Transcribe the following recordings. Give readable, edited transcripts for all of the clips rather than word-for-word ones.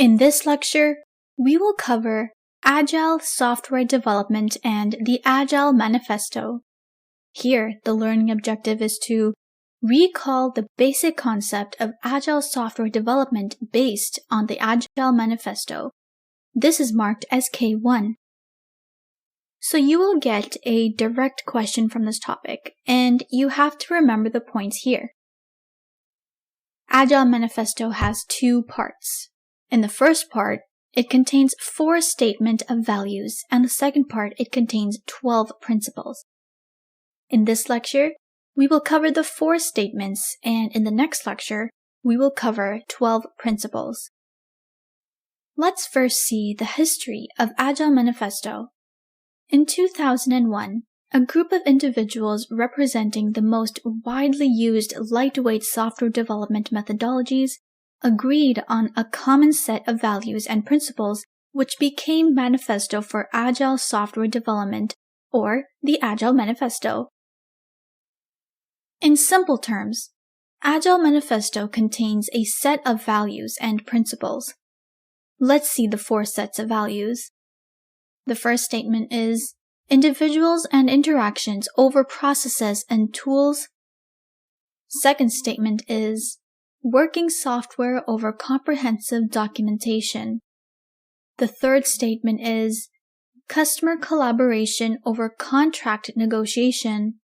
In this lecture, we will cover Agile software development and the Agile Manifesto. Here, the learning objective is to recall the basic concept of Agile software development based on the Agile Manifesto. This is marked as K1. So you will get a direct question from this topic, and you have to remember the points here. Agile Manifesto has two parts. In the first part, it contains 4 statements of values, and the second part, it contains 12 principles. In this lecture, we will cover the 4 statements, and in the next lecture, we will cover 12 principles. Let's first see the history of Agile Manifesto. In 2001, a group of individuals representing the most widely used lightweight software development methodologies agreed on a common set of values and principles which became Manifesto for Agile Software Development, or the Agile Manifesto. In simple terms, Agile Manifesto contains a set of values and principles. Let's see the 4 sets of values. The first statement is individuals and interactions over processes and tools. Second statement is working software over comprehensive documentation. The third statement is customer collaboration over contract negotiation.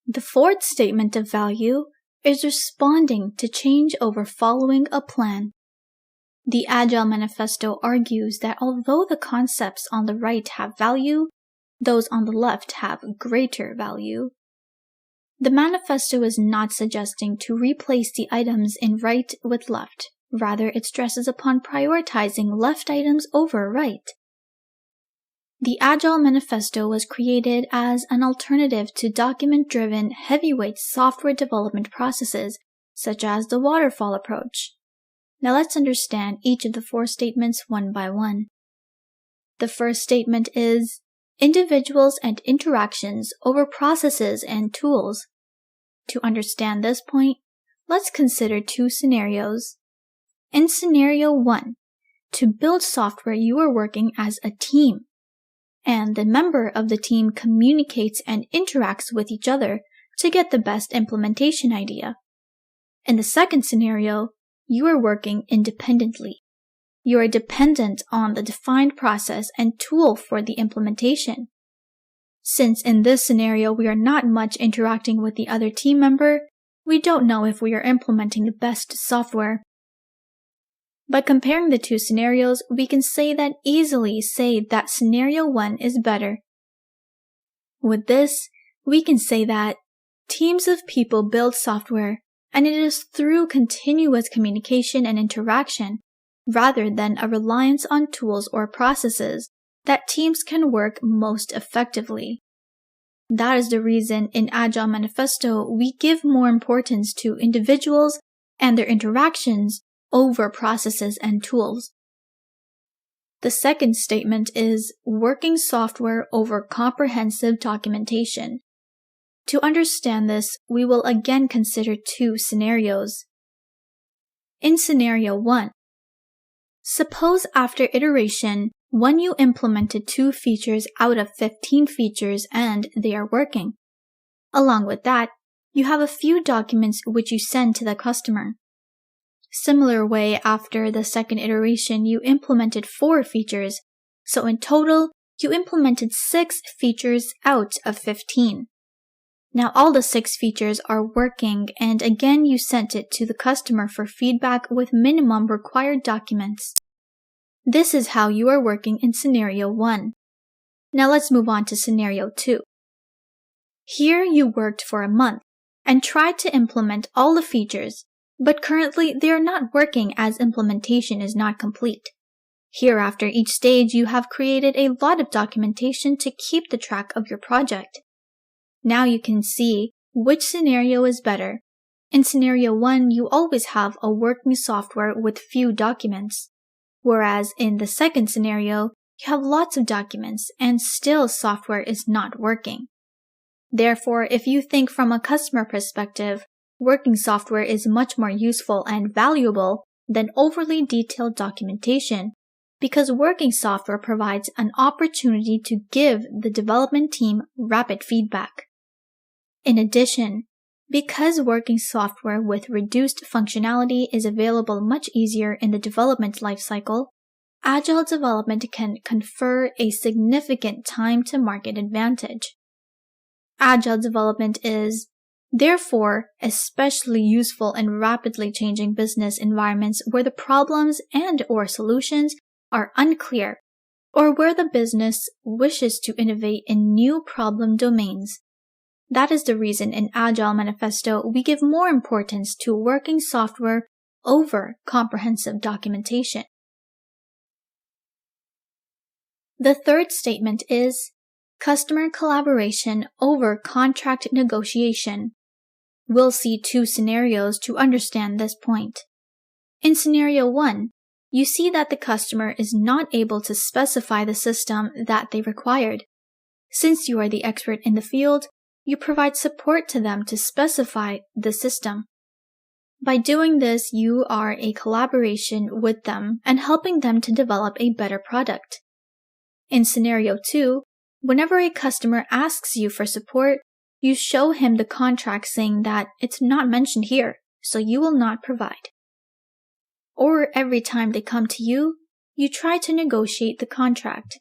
The fourth statement of value is responding to change over following a plan. The Agile Manifesto argues that although the concepts on the right have value, those on the left have greater value. The manifesto is not suggesting to replace the items in right with left. Rather, it stresses upon prioritizing left items over right. The Agile Manifesto was created as an alternative to document-driven, heavyweight software development processes, such as the Waterfall approach. Now let's understand each of the 4 statements one by one. The first statement is individuals and interactions over processes and tools. To understand this point, let's consider 2 scenarios. In scenario 1, to build software you are working as a team, and the member of the team communicates and interacts with each other to get the best implementation idea. In the second scenario, you are working independently. You are dependent on the defined process and tool for the implementation. Since in this scenario we are not much interacting with the other team member, we don't know if we are implementing the best software. By comparing the 2 scenarios, we can easily say that scenario 1 is better. With this, we can say that teams of people build software, and it is through continuous communication and interaction, rather than a reliance on tools or processes, that teams can work most effectively. That is the reason in Agile Manifesto we give more importance to individuals and their interactions over processes and tools. The second statement is working software over comprehensive documentation. To understand this, we will again consider 2 scenarios. In scenario 1, suppose after iteration, when you implemented 2 features out of 15 features and they are working. Along with that, you have a few documents which you send to the customer. Similar way, after the second iteration, you implemented 4 features, so in total, you implemented 6 features out of 15. Now all the 6 features are working, and again you sent it to the customer for feedback with minimum required documents. This is how you are working in scenario 1. Now let's move on to scenario 2. Here you worked for a month and tried to implement all the features, but currently they are not working as implementation is not complete. Here, after each stage, you have created a lot of documentation to keep the track of your project. Now you can see which scenario is better. In scenario 1, you always have a working software with few documents, whereas in the second scenario, you have lots of documents and still software is not working. Therefore, if you think from a customer perspective, working software is much more useful and valuable than overly detailed documentation, because working software provides an opportunity to give the development team rapid feedback. In addition, because working software with reduced functionality is available much easier in the development lifecycle, Agile development can confer a significant time-to-market advantage. Agile development is, therefore, especially useful in rapidly changing business environments where the problems and/or solutions are unclear, or where the business wishes to innovate in new problem domains. That is the reason in Agile Manifesto we give more importance to working software over comprehensive documentation. The third statement is customer collaboration over contract negotiation. We'll see two scenarios to understand this point. In scenario 1, you see that the customer is not able to specify the system that they required. Since you are the expert in the field, you provide support to them to specify the system. By doing this, you are a collaboration with them and helping them to develop a better product. In scenario 2, whenever a customer asks you for support, you show him the contract saying that it's not mentioned here, so you will not provide. Or every time they come to you, you try to negotiate the contract.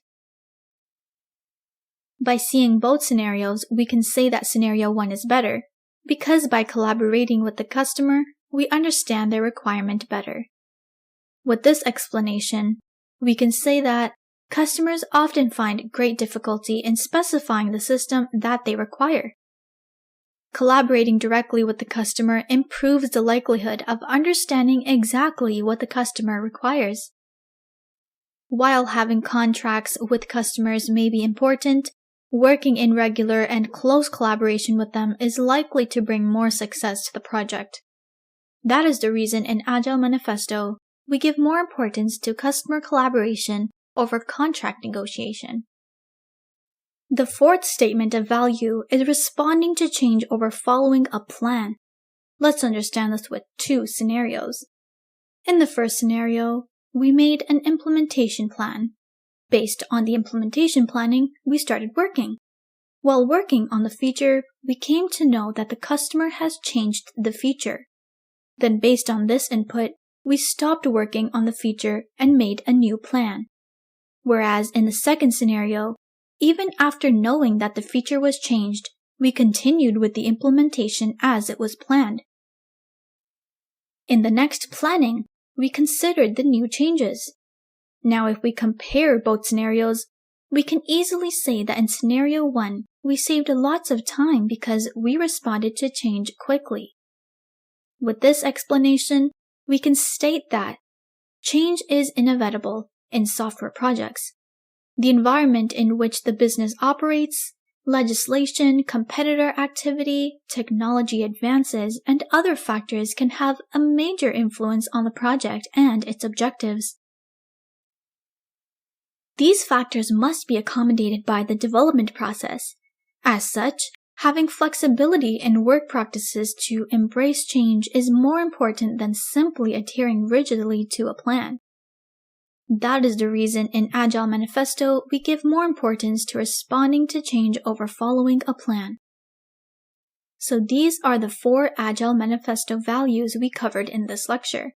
By seeing both scenarios, we can say that scenario 1 is better, because by collaborating with the customer, we understand their requirement better. With this explanation, we can say that customers often find great difficulty in specifying the system that they require. Collaborating directly with the customer improves the likelihood of understanding exactly what the customer requires. While having contracts with customers may be important, working in regular and close collaboration with them is likely to bring more success to the project. That is the reason in Agile Manifesto, we give more importance to customer collaboration over contract negotiation. The fourth statement of value is responding to change over following a plan. Let's understand this with two scenarios. In the first scenario, we made an implementation plan. Based on the implementation planning, we started working. While working on the feature, we came to know that the customer has changed the feature. Then based on this input, we stopped working on the feature and made a new plan. Whereas in the second scenario, even after knowing that the feature was changed, we continued with the implementation as it was planned. In the next planning, we considered the new changes. Now if we compare both scenarios, we can easily say that in scenario 1, we saved lots of time because we responded to change quickly. With this explanation, we can state that change is inevitable in software projects. The environment in which the business operates, legislation, competitor activity, technology advances, and other factors can have a major influence on the project and its objectives. These factors must be accommodated by the development process. As such, having flexibility in work practices to embrace change is more important than simply adhering rigidly to a plan. That is the reason in Agile Manifesto we give more importance to responding to change over following a plan. So these are the 4 Agile Manifesto values we covered in this lecture.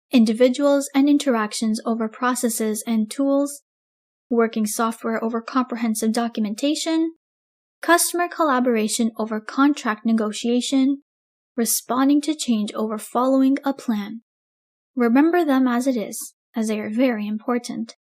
Individuals and interactions over processes and tools, working software over comprehensive documentation, customer collaboration over contract negotiation, responding to change over following a plan. Remember them as it is, as they are very important.